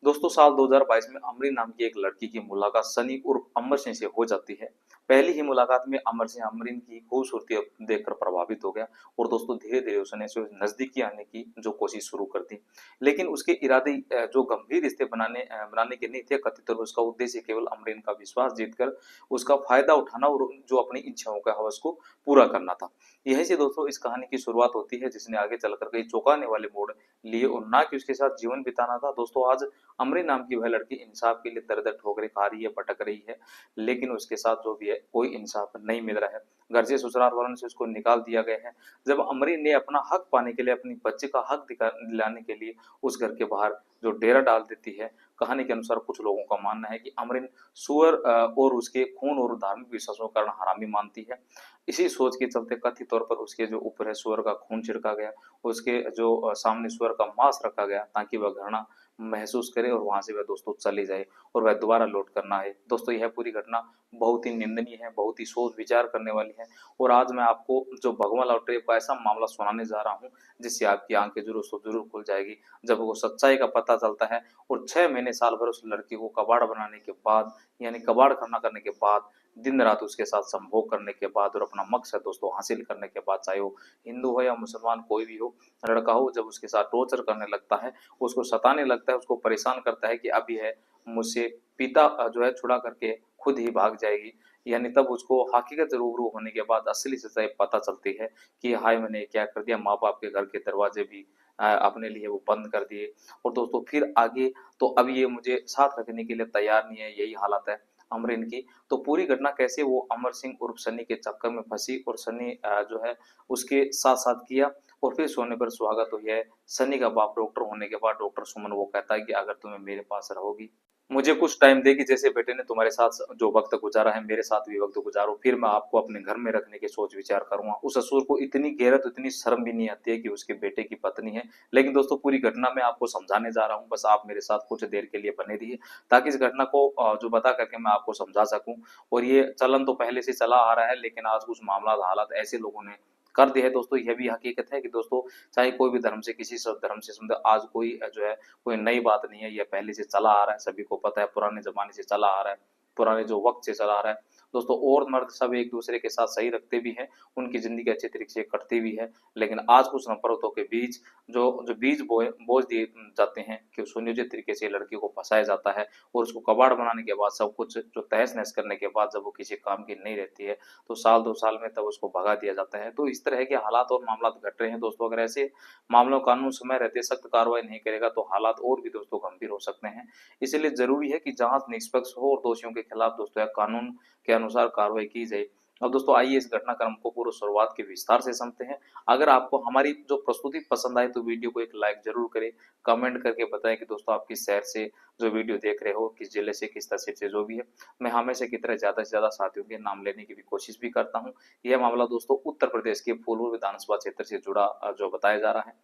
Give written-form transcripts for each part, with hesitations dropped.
दोस्तों साल 2022 में अमरीन नाम की एक लड़की की मुलाकात सनी उर्फ अमर सिंह से हो जाती है। पहली ही मुलाकात में अमर सिंह अमरीन की खूबसूरती देखकर प्रभावित हो गया और दोस्तों धीरे-धीरे उसने नजदीकी आने की जो कोशिश शुरू कर दी। लेकिन उसके इरादे जो गंभीर रिश्ते बनाने के नहीं थे, कथित तौर पर उसका उद्देश्य केवल अमरीन का विश्वास जीतकर उसका फायदा उठाना और जो अपनी इच्छाओं का हवस को पूरा करना था। यही से दोस्तों इस कहानी की शुरुआत होती है, जिसने आगे चलकर कई चौंकाने वाले मोड़ लिए और ना कि उसके साथ जीवन बिताना था। दोस्तों आज अमरीन नाम की वह लड़की इंसाफ के लिए दर-दर ठोकरें खा रही है, भटक रही है, लेकिन उसके साथ जो भी है कोई इंसाफ नहीं मिल रहा है। घर से ससुराल वालों से उसको निकाल दिया गया है। जब अमरीन ने अपना हक पाने के लिए, अपनी बच्चे का हक दिलाने के लिए उस घर के बाहर जो डेरा डाल देती है, कहानी के अनुसार कुछ लोगों का मानना है कि अमरीन सुअर और उसके खून और धार्मिक विश्वासों के कारण हरामी मानती है। इसी सोच के चलते कथित तौर पर उसके जो ऊपर है सुअर का खून छिड़का गया, उसके जो सामने सुअर का मांस रखा गया ताकि वह घृणा महसूस करे और वहां से वह दोस्तों चली जाए और वह दोबारा लौट कर ना आए। दोस्तों यह पूरी घटना बहुत ही निंदनीय है, बहुत ही सोच विचार करने वाली है और आज मैं आपको जो भगवा लॉटरी का ऐसा मामला सुनाने जा रहा हूँ जिससे आपकी आंखें जरूर खुल जाएगी जब वो सच्चाई का पता चलता है। और 6 महीने साल भर उस लड़की को कबाड़ बनाने के बाद, यानी कबाड़ खाना करने के बाद, दिन रात उसके साथ संभोग करने के बाद और अपना मकसद दोस्तों हासिल करने के बाद, चाहे वो हिंदू हो या मुसलमान कोई भी हो, लड़का हो, जब उसके साथ टॉर्चर करने लगता है, उसको सताने लगता है, उसको परेशान करता है कि अब यह मुझसे पिता जो है छुड़ा करके खुद ही भाग जाएगी, यानी तब उसको हकीकत रूबरू होने के बाद असली सच्चाई पता चलती है कि हाय मैंने क्या कर दिया, माँ बाप के घर के दरवाजे भी अपने लिए वो बंद कर दिए। और दोस्तों फिर आगे तो अब ये मुझे साथ रखने के लिए तैयार नहीं है, यही हालत है अमरीन की। तो पूरी घटना कैसे वो अमर सिंह उर्फ सन्नी के चक्कर में फंसी और सन्नी जो है उसके साथ साथ किया और फिर सोने पर सुहागा तो यह सनी का बाप डॉक्टर होने के बाद डॉक्टर सुमन वो कहता है कि अगर तुम्हें मेरे पास रहोगी, मुझे कुछ टाइम देगी, जैसे बेटे ने तुम्हारे साथ जो वक्त गुजारा है मेरे साथ भी वक्त गुजारो, फिर मैं आपको अपने घर में रखने की सोच विचार करूंगा। उस ससुर को इतनी गैरत, इतनी शर्म भी नहीं आती है कि उसके बेटे की पत्नी है। लेकिन दोस्तों पूरी घटना मैं आपको समझाने जा रहा हूँ, बस आप मेरे साथ कुछ देर के लिए बने रहिए ताकि इस घटना को जो बता करके मैं आपको समझा सकूं। और ये चलन तो पहले से चला आ रहा है, लेकिन आज कुछ मामला हालात ऐसे लोगों ने कर दिया है दोस्तों, यह भी हकीकत है कि दोस्तों चाहे कोई भी धर्म से, किसी सब धर्म से संबंध, आज कोई जो है कोई नई बात नहीं है, यह पहले से चला आ रहा है, सभी को पता है, पुराने जमाने से चला आ रहा है, पुराने जो वक्त से चला आ रहा है दोस्तों। और मर्द सब एक दूसरे के साथ सही रखते भी हैं, उनकी जिंदगी अच्छे तरीके से कटती भी है, लेकिन आज कुछ नफरतों के बीच जो जो बीज बोझ दिए जाते हैं कि सुनियोजित तरीके से लड़की को फंसाया जाता है और उसको कबाड़ बनाने के बाद, सब कुछ जो तहस नहस करने के बाद, जब वो किसी काम की नहीं रहती है तो साल 2 साल में तब उसको भगा दिया जाता है। तो इस तरह के हालात और मामला घट रहे हैं दोस्तों। अगर ऐसे मामलों कानून समय रहते सख्त कार्रवाई नहीं करेगा तो हालात और भी दोस्तों गंभीर हो सकते हैं। इसलिए जरूरी है कि जांच निष्पक्ष हो और दोषियों के खिलाफ दोस्तों कानून के अनुसार कार्रवाई की जाए। अब दोस्तों आइए इस घटनाक्रम को पूर्व शुरुआत के विस्तार से समझते हैं। अगर आपको हमारी जो प्रस्तुति पसंद आए तो वीडियो को एक लाइक जरूर करें, कमेंट करके बताएं कि दोस्तों आप किस शहर से जो वीडियो देख रहे हो, किस जिले से, किस तहसील से, जो भी है। मैं हमेशा की तरह ज्यादा से ज्यादा साथियों के नाम लेने की भी कोशिश भी करता हूँ। यह मामला दोस्तों उत्तर प्रदेश के फूलपुर विधानसभा क्षेत्र से जुड़ा जो बताया जा रहा है।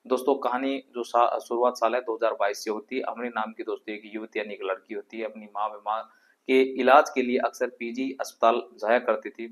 दोस्तों कहानी जो शुरुआत साल है 2022 से होती है। अमरी नाम की दोस्तों एक युवती यानी एक लड़की होती है, अपनी माँ बीमार के इलाज के लिए अक्सर पीजी अस्पताल जाया करती थी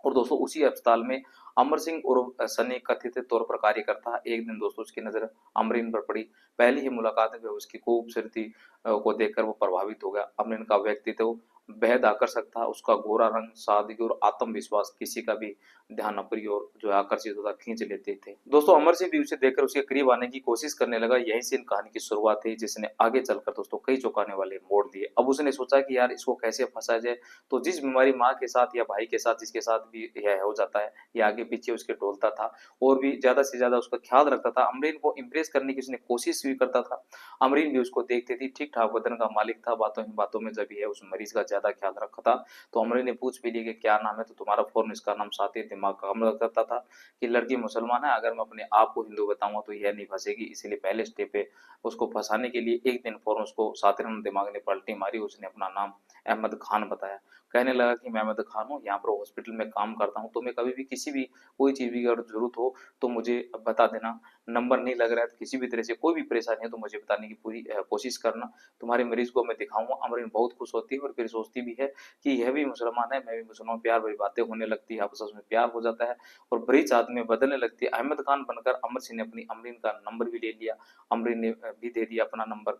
और दोस्तों उसी अस्पताल में अमर सिंह उर्फ सनी कथित तौर पर कार्य करता। एक दिन दोस्तों उसकी नजर अमरीन पर पड़ी। पहली ही मुलाकात में उसकी खूबसूरती को देखकर वो प्रभावित हो गया। अमरीन का व्यक्तित्व बेहद आकर्षक था, उसका गोरा रंग, सादगी और आत्मविश्वास किसी का भी ध्यान अपनी ओर जो आकर्षित होता खींच लेते थे। दोस्तों अमर सिंह भी उसे देखकर उसके करीब आने की कोशिश करने लगा। यही से इन कहानी की शुरुआत थी जिसने आगे चलकर दोस्तों कई चौंकाने वाले मोड़ दिए। अब उसने सोचा कि यार इसको कैसे फंसा जाए। तो जिस बीमारी माँ के साथ या भाई के साथ, जिसके साथ भी यह हो जाता है, ये आगे पीछे उसके डोलता था और भी ज्यादा से ज्यादा उसका ख्याल रखता था। अमरीन को इम्प्रेस करने की उसने कोशिश भी करता था। अमरीन भी उसको देखती थी, ठीक ठाक बदन का मालिक था, बातों ही बातों में जब यह उस मरीज का ज्यादा ख्याल रखा था तो अमरीन ने पूछ भी लिया कि क्या नाम है, तो तुम्हारा फौरन इसका नाम साथ ही दिमाग काम करता था कि लड़की मुसलमान है, अगर मैं अपने आप को हिंदू बताऊंगा तो यह नहीं फंसेगी। इसीलिए पहले स्टेप पे उसको फंसाने के लिए एक दिन फौरन उसको साधारण दिमाग ने पलटी मारी, उसने अपना नाम अहमद खान बताया। कहने लगा कि मैं अहमद खान हूँ, यहाँ पर हॉस्पिटल में काम करता हूँ, तुम्हें कभी भी किसी भी कोई चीज की अगर जरूरत हो तो मुझे बता देना। नंबर नहीं लग रहा है तो किसी भी तरह से कोई भी परेशानी है तो मुझे बताने की पूरी कोशिश करना, तुम्हारे मरीज को मैं दिखाऊंगा। अमरीन बहुत खुश होती है और फिर सोचती भी है कि यह भी मुसलमान है, मैं भी मुसलमान, प्यार भरी बातें होने लगती है, आपस में प्यार हो जाता है और बड़ी चाहत में बदलने लगती है। अहमद खान बनकर अमर सिंह ने अपनी अमरीन का नंबर भी ले लिया, अमरीन ने भी दे दिया अपना नंबर।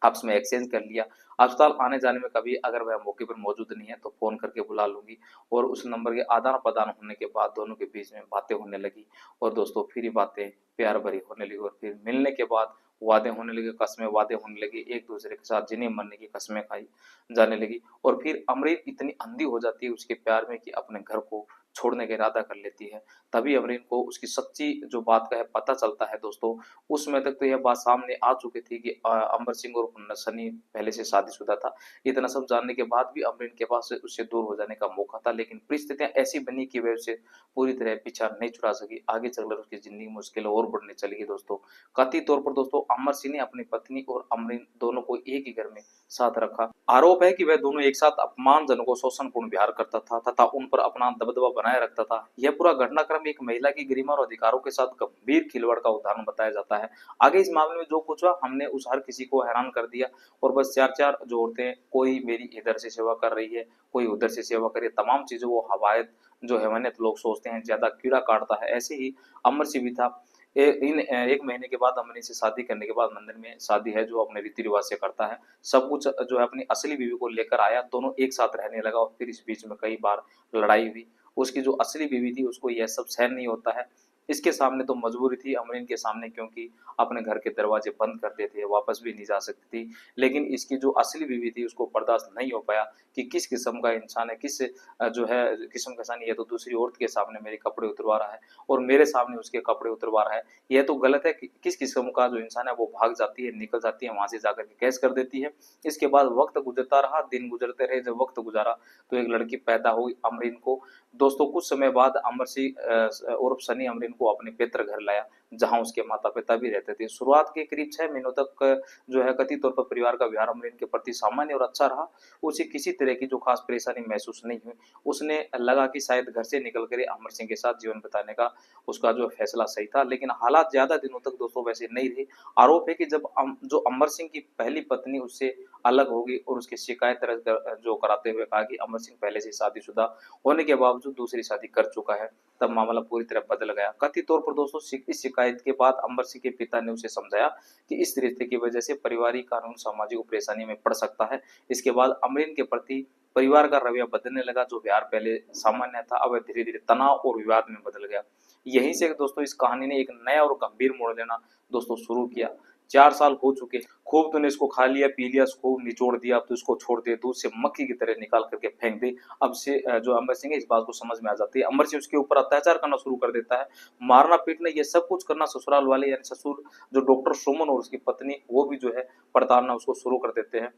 आपस में एक्सचेंज कर लिया। अस्पताल आने जाने में कभी अगर वह मौके पर मौजूद नहीं है तो फ़ोन करके बुला लूँगी और उस नंबर के आदान-प्रदान होने के बाद दोनों के बीच में बातें होने लगी और दोस्तों फिर ये बातें प्यार भरी होने लगी और फिर मिलने के बाद वादे होने लगे, कस्में वादे होने लगी, एक-दूसरे के साथ जीने मरने की कस्में खाई जाने लगी और फिर अमरीन इतनी अंधी हो जाती है उसके प्यार में कि अपने घर को छोड़ने का इरादा कर लेती है। तभी अमरीन को उसकी सच्ची जो बात का है पता चलता है दोस्तों। उस समय तक तो यह बात सामने आ चुकी थी कि अमर सिंह और सनी पहले से शादीशुदा था। इतना सब जानने के बाद भी अमरीन के पास उससे दूर हो जाने का मौका था, लेकिन परिस्थितियाँ ऐसी बनी कि वह उसे पूरी तरह पीछा नहीं छुड़ा सकी। आगे चलकर उसकी ज़िंदगी में मुश्किलें और बढ़ने चली दोस्तों। कथित तौर पर दोस्तों अमर सिंह ने अपनी पत्नी और अमरीन दोनों को एक ही घर में साथ रखा। आरोप है कि वह दोनों एक साथ अपमानजनक और शोषणपूर्ण व्यवहार करता था तथा उन पर अपना दबदबा बनाए रखता था। यह पूरा घटनाक्रम एक महिला की गरिमा और अधिकारों के साथ गंभीर खिलवाड़ का उदाहरण बताया जाता है। आगे इस मामले में जो कुछ हुआ हमने उस हर किसी को हैरान कर दिया और बस चार-चार जो औरतें कोई मेरी इधर से सेवा कर रही है, कोई उधर से सेवा कर रही है, तमाम चीज़ों को हवायत जो हैवानियत लोग सोचते हैं ज़्यादा कीड़ा काटता है, ऐसे ही अमर सिंह भी था। 1 महीने के बाद अमरीन से शादी करने के बाद मंदिर में शादी है जो अपने रीति-रिवाज से करता है। सब कुछ जो है अपनी असली बीवी को लेकर आया, दोनों एक साथ रहने लगा और फिर इस बीच में कई बार लड़ाई हुई। उसकी जो असली बीवी थी उसको यह सब सहन नहीं होता है। इसके सामने तो मजबूरी थी अमरीन के सामने क्योंकि अपने घर के दरवाजे बंद कर दिए थे, वापस भी नहीं जा सकती थी। लेकिन इसकी जो असली बीवी थी उसको बर्दाश्त नहीं हो पाया कि किस किस्म का इंसान है, किस जो है किस्म का इंसान ये तो दूसरी औरत के सामने मेरे कपड़े उतरवा रहा है और मेरे सामने उसके कपड़े उतरवा रहा है। यह तो गलत है कि किस किस्म का जो इंसान है वो भाग जाती है, निकल जाती है, वहाँ से जाकर के केस कर देती है। इसके बाद वक़्त गुज़रता रहा, दिन गुज़रते रहे, जब वक़्त गुज़ारा तो एक लड़की पैदा हुई अमरीन को। दोस्तों कुछ समय बाद अमर सिंह उर्फ सनी अमरीन को अपने पैतृक घर लाया, जहाँ उसके माता-पिता भी रहते थे। शुरुआत के करीब 6 महीनों तक जो है कथित तौर पर परिवार का व्यवहार अमरीन के प्रति सामान्य और अच्छा रहा। उसे किसी तरह की जो ख़ास परेशानी महसूस नहीं हुई। उसने लगा कि शायद घर से निकल कर अमर सिंह के साथ जीवन बिताने का उसका जो फैसला सही था, लेकिन हालात ज़्यादा दिनों तक दोस्तों वैसे नहीं रहे। आरोप है कि जब जो अमर सिंह की पहली पत्नी उससे अलग हो गई और उसकी शिकायत दर्ज जो कराते हुए कहा कि अमर सिंह पहले से शादीशुदा होने के बावजूद दूसरी शादी कर चुका है, तब मामला पूरी तरह बदल गया। कथित तौर पर दोस्तों इस शिकायत के बाद अमर सिंह के पिता ने उसे समझाया कि इस रिश्ते की वजह से पारिवारिक कानून सामाजिक परेशानी में पड़ सकता है। इसके बाद अमरीन के प्रति परिवार का रवैया बदलने लगा, जो व्यवहार पहले सामान्य था, अब धीरे-धीरे तनाव और विवाद में बदल गया। यहीं से दोस्तों इस कहानी ने एक नया और गंभीर मोड़ लेना दोस्तों शुरू किया। 4 साल हो चुके, खूब तूने इसको खा लिया, पी लिया, खूब निचोड़ दिया, अब तो इसको छोड़ दे, दूध से मक्खी की तरह निकाल करके फेंक दे। अब से जो अमर सिंह है इस बात को समझ में आ जाती है। अमर सिंह उसके ऊपर अत्याचार करना शुरू कर देता है, मारना-पीटना ये सब कुछ करना ससुराल वाले यानी ससुर जो डॉक्टर सुमन और उसकी पत्नी वो भी जो है प्रताड़ना उसको शुरू कर देते हैं।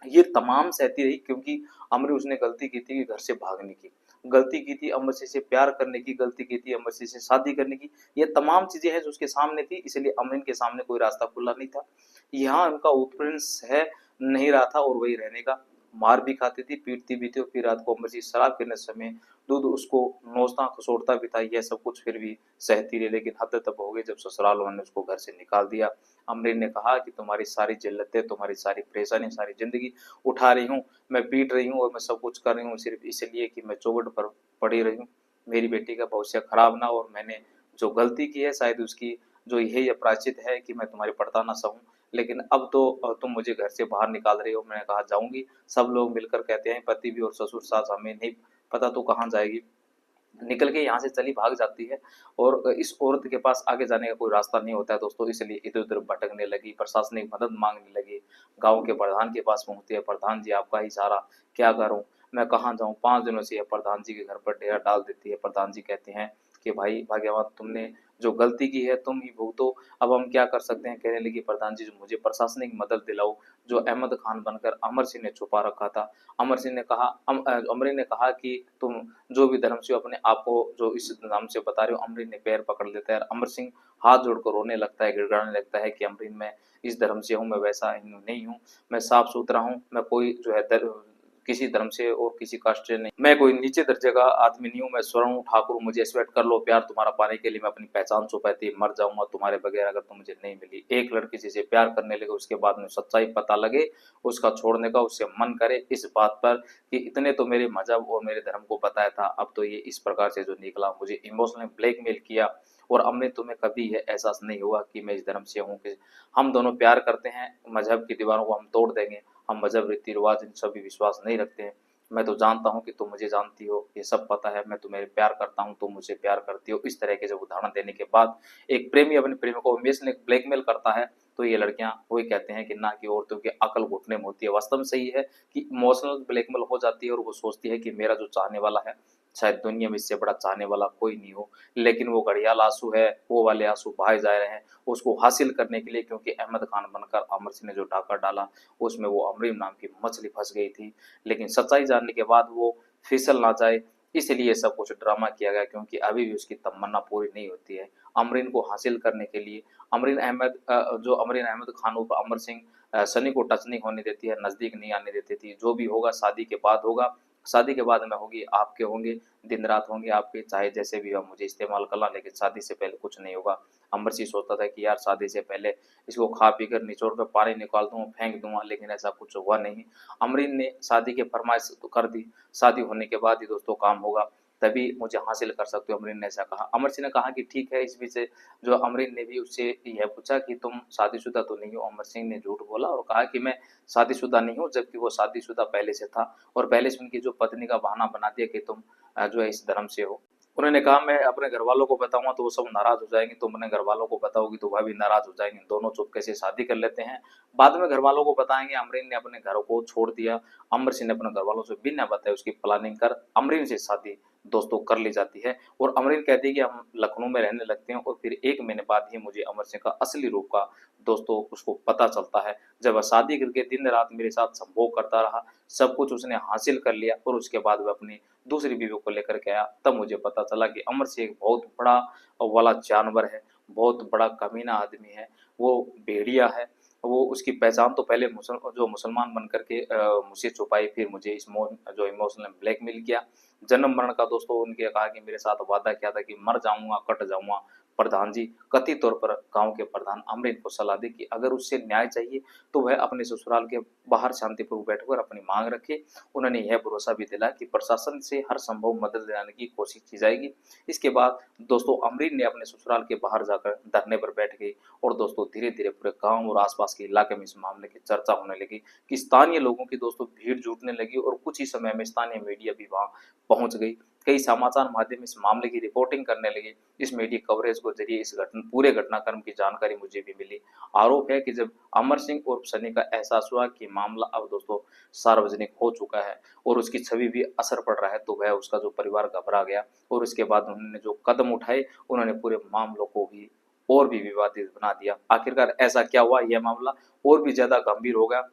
ये तमाम सहती रही क्योंकि अमर उसने गलती की थी कि घर से भागने की, गलती की थी अमर सिंह से प्यार करने की, गलती की थी अमर सिंह से शादी करने की। ये तमाम चीज़ें हैं जो उसके सामने थी, इसलिए अमरीन के सामने कोई रास्ता खुला नहीं था। यहाँ उनका उत्प्रिंस है नहीं रहा था और वही रहने का। मार भी खाती थी, पीटती भी थी और फिर रात को अमर सिंह शराब पीने समय दूध उसको नोचता खसोटता भी था। यह सब कुछ फिर भी सहती रही, लेकिन हद तब हो गई जब ससुराल वालों ने उसको घर से निकाल दिया। अमरीन ने कहा कि तुम्हारी सारी जिल्लतें, तुम्हारी सारी परेशानी, सारी ज़िंदगी उठा रही हूँ, मैं पीट रही हूँ और मैं सब कुछ कर रही हूँ सिर्फ़ इसलिए कि मैं चौखट पर पड़ी रही हूँ। मेरी बेटी का भविष्य खराब ना हो और मैंने जो गलती की है शायद उसकी जो यही प्रायश्चित है कि मैं तुम्हारी प्रताड़ना सहूँ। लेकिन अब तो तुम मुझे घर से बाहर निकाल रही हो। मैंने कहा जाऊँगी, सब लोग मिलकर कहते हैं पति भी और ससुर सास हमें नहीं पता तू कहाँ जाएगी। निकल के यहाँ से चली भाग जाती है और इस औरत के पास आगे जाने का कोई रास्ता नहीं होता है दोस्तों, इसलिए इधर-उधर भटकने लगी, प्रशासनिक मदद माँगने लगी। गाँव के प्रधान के पास पहुँचती है, प्रधान जी आपका ही सहारा, क्या करूँ? मैं कहाँ जाऊँ? 5 दिनों से यह प्रधान जी के घर पर डेरा डाल देती है। प्रधान जी कहते हैं कि भाई भाग्यवान तुमने जो गलती की है तुम ही भुगतो, अब हम क्या कर सकते हैं? कहने लगी प्रधान जी मुझे प्रशासनिक मदद दिलाओ, जो अहमद खान बनकर अमर सिंह ने छुपा रखा था। अमर सिंह ने कहा अमरीन ने कहा कि तुम जो भी धर्म से अपने आप को जो इस नाम से बता रहे हो। अमरीन ने पैर पकड़ लेता है, अमर सिंह हाथ जोड़कर रोने लगता है, गिड़गिड़ाने लगता है कि अमरीन मैं इस धर्म से हूँ, मैं वैसा नहीं हूँ, मैं साफ-सुथरा हूँ, मैं कोई जो है किसी धर्म से और किसी कास्ट से नहीं, मैं कोई नीचे दर्जे का आदमी नहीं हूँ, मैं स्वर्ण हूँ, ठाकुर हूँ, मुझे एक्सेप्ट कर लो, प्यार तुम्हारा पाने के लिए मैं अपनी पहचान छुपाती मर जाऊँगा तुम्हारे बगैर अगर तुम मुझे नहीं मिली। एक लड़की जिसे प्यार करने लगे उसके बाद में सच्चाई पता लगे, उसका छोड़ने का उससे मन करे इस बात पर कि इतने तो मेरे मज़हब और मेरे धर्म को बताया था, अब तो ये इस प्रकार से जो निकला मुझे इमोशनली ब्लैकमेल किया और अमरीन तुम्हें कभी यह एहसास नहीं हुआ कि मैं इस धर्म से हूँ कि हम दोनों प्यार करते हैं, मजहब की दीवारों को हम तोड़ देंगे, हम मजहब रीति रिवाज इन सभी विश्वास नहीं रखते हैं। मैं तो जानता हूँ कि तुम मुझे जानती हो, ये सब पता है, मैं तुम्हें प्यार करता हूँ, तुम मुझे प्यार करती हो। इस तरह के जब उदाहरण देने के बाद एक प्रेमी अपने प्रेमी को इमोशनली ब्लैकमेल करता है, तो ये लड़कियां वही कहते हैं कि ना कि औरतों की अकल घुटने में होती है। वास्तव में सही है कि इमोशनल ब्लैकमेल हो जाती है और वो सोचती है कि मेरा जो चाहने वाला है शायद दुनिया में इससे बड़ा चाहने वाला कोई नहीं हो, लेकिन वो घड़ियाल आंसू है, वो वाले आंसू बहाए जा रहे हैं उसको हासिल करने के लिए, क्योंकि अहमद खान बनकर अमर सिंह ने जो डाका डाला उसमें वो अमरीन नाम की मछली फंस गई थी। लेकिन सच्चाई जानने के बाद वो फिसल ना जाए इसलिए सब कुछ ड्रामा किया गया, क्योंकि अभी भी उसकी तमन्ना पूरी नहीं होती है। अमरीन को हासिल करने के लिए अमरीन अहमद खान ऊपर अमर सिंह सनी को टच नहीं होने देती है, नजदीक नहीं आने देती थी। जो भी होगा शादी के बाद होगा, शादी के बाद में होगी, आपके होंगे, दिन रात होंगे आपके, चाहे जैसे भी हो मुझे इस्तेमाल करना, लेकिन शादी से पहले कुछ नहीं होगा। अमर सिंह सोचता था कि यार शादी से पहले इसको खा पी कर निचोड़ कर पानी निकाल दूंगा, फेंक दूंगा, लेकिन ऐसा कुछ हुआ नहीं। अमरीन ने शादी की फरमाइश तो कर दी, शादी होने के बाद ही दोस्तों काम होगा, तभी मुझे हासिल कर सकते हो, अमरीन ने ऐसा कहा। अमर सिंह ने कहा कि ठीक है। इस बीच जो अमरीन ने भी उससे यह पूछा कि तुम शादीशुदा तो नहीं हो। अमर सिंह ने झूठ बोला और कहा कि मैं शादीशुदा नहीं हूँ, जबकि वो शादीशुदा पहले से था, और पहले से उनकी जो पत्नी का बहाना बना दिया कि तुम जो है इस धर्म से हो। उन्होंने कहा मैं अपने घर वालों को बताऊंगा तो वो सब नाराज हो जाएंगे, तुम अपने घर वालों को बताओगी तो वह भी नाराज हो जाएंगे, दोनों चुपके से शादी कर लेते हैं, बाद में घर वालों को बताएंगे। अमरीन ने अपने घर को छोड़ दिया, अमर सिंह ने अपने घर वालों से बिना बताए उसकी प्लानिंग कर अमरीन से शादी दोस्तों कर ली जाती है। और अमरीन कहती है कि हम लखनऊ में रहने लगते हैं, और फिर 1 महीने बाद ही मुझे अमर सिंह का असली रूप का दोस्तों उसको पता चलता है। जब वह शादी करके दिन रात मेरे साथ संभोग करता रहा, सब कुछ उसने हासिल कर लिया, और उसके बाद वह अपनी दूसरी बीवी को लेकर के आया, तब मुझे पता चला कि अमर सिंह एक बहुत बड़ा वाला जानवर है, बहुत बड़ा कमीना आदमी है, वो भेड़िया है। वो उसकी पहचान तो पहले जो मुसलमान बन करके मुझसे छुपाई, फिर मुझे जो इमोशनल ब्लैकमेल किया। जन्म मरण का दोस्तों उनके कहा कि मेरे साथ वादा किया था कि मर जाऊंगा, कट जाऊंगा। प्रधान जी कथित तौर पर गांव के प्रधान अमरीन को सलाह दी कि अगर उससे न्याय चाहिए तो वह अपने ससुराल के बाहर शांतिपूर्वक बैठकर अपनी मांग रखे। उन्होंने यह भरोसा भी दिला कि प्रशासन से हर संभव मदद दिलाने की कोशिश की जाएगी। इसके बाद दोस्तों अमरीन ने अपने ससुराल के बाहर जाकर धरने पर बैठ गई, और दोस्तों धीरे धीरे पूरे गांव और आसपास के इलाके में इस मामले की चर्चा होने लगी कि स्थानीय लोगों की दोस्तों भीड़ जुटने लगी, और कुछ ही समय में स्थानीय मीडिया भी वहां पहुंच गई। कई समाचार माध्यम इस मामले की रिपोर्टिंग करने लगे। इस मीडिया कवरेज को जरिए इस पूरे घटनाक्रम की जानकारी मुझे भी मिली। आरोप है कि जब अमर सिंह और सनी का एहसास हुआ कि मामला अब दोस्तों सार्वजनिक हो चुका है और उसकी छवि भी असर पड़ रहा है, तो वह उसका जो परिवार घबरा गया, और उसके बाद उन्होंने जो कदम उठाए उन्होंने पूरे मामलों को भी और भी विवादित बना दिया। आखिरकार ऐसा क्या हुआ, यह मामला और भी ज्यादा गंभीर हो गया,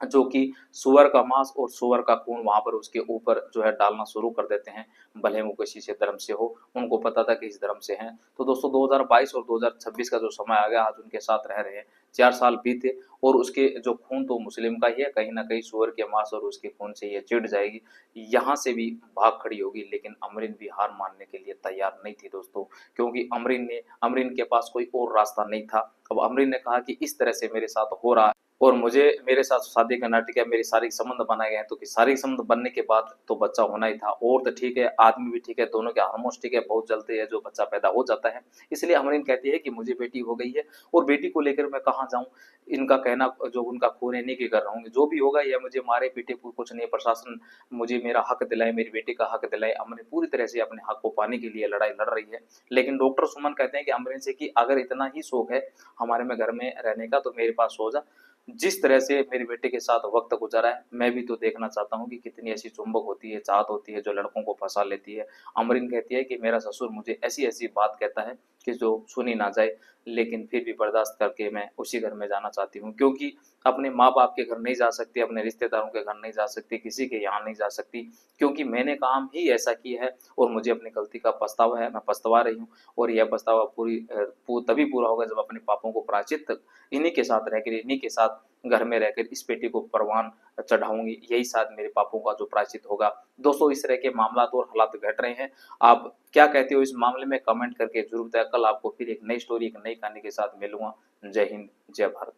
जो कि सुअर का मांस और सुअर का खून वहां पर उसके ऊपर जो है डालना शुरू कर देते हैं, भले वो किसी से धर्म से हो, उनको पता था कि इस धर्म से हैं। तो दोस्तों 2022 और 2026 का जो समय आ गया, आज उनके साथ रह रहे हैं, 4 साल बीते, और उसके जो खून तो मुस्लिम का ही है, कहीं ना कहीं सुअर के मांस और उसके खून से ये चिढ़ जाएगी, यहाँ से भी भाग खड़ी होगी। लेकिन अमरीन भी हार मानने के लिए तैयार नहीं थी दोस्तों, क्योंकि अमरीन के पास कोई और रास्ता नहीं था। अब अमरीन ने कहा कि इस तरह से मेरे साथ हो रहा है और मुझे मेरे साथ शादी करना ठीक है, मेरे शारीरिक संबंध बनाए गए हैं, तो कि शारीरिक संबंध बनने के बाद तो बच्चा होना ही था, और तो ठीक है, आदमी भी ठीक है, दोनों के हार्मोन्स ठीक है, बहुत जल्दी है जो बच्चा पैदा हो जाता है। इसलिए अमरीन कहती है कि मुझे बेटी हो गई है और बेटी को लेकर मैं कहाँ जाऊँ, इनका कहना जो उनका खून है नहीं की कर रहूंगी, जो भी होगा यह मुझे मारे पीटे कुछ नहीं, प्रशासन मुझे मेरा हक दिलाए, मेरी बेटी का हक दिलाए। अमरीन पूरी तरह से अपने हक को पाने के लिए लड़ाई लड़ रही है। लेकिन डॉक्टर सुमन कहते हैं कि अमरीन से कि अगर इतना ही शौक है हमारे में घर में रहने का तो मेरे पास सो जा, जिस तरह से मेरे बेटे के साथ वक्त गुजारा है मैं भी तो देखना चाहता हूँ कि कितनी ऐसी चुंबक होती है, चाहत होती है जो लड़कों को फंसा लेती है। अमरीन कहती है कि मेरा ससुर मुझे ऐसी ऐसी बात कहता है कि जो सुनी ना जाए, लेकिन फिर भी बर्दाश्त करके मैं उसी घर में जाना चाहती हूँ, क्योंकि अपने माँ बाप के घर नहीं जा सकती, अपने रिश्तेदारों के घर नहीं जा सकती, किसी के यहाँ नहीं जा सकती, क्योंकि मैंने काम ही ऐसा किया है और मुझे अपनी गलती का पछतावा है, मैं पछता रही हूँ। और यह पछतावा तभी पूरा होगा जब अपने पापों को प्रायश्चित इन्हीं के साथ रहकर, इन्हीं के साथ घर में रहकर इस बेटी को परवान चढ़ाऊंगी, यही शायद मेरे पापों का जो प्रायश्चित होगा। दोस्तों इस तरह के मामला और हालात घट रहे हैं, आप क्या कहते हो इस मामले में कमेंट करके जरूर बताएं। कल आपको फिर एक नई स्टोरी, एक नई कहानी के साथ मिलूंगा। जय हिंद, जय भारत।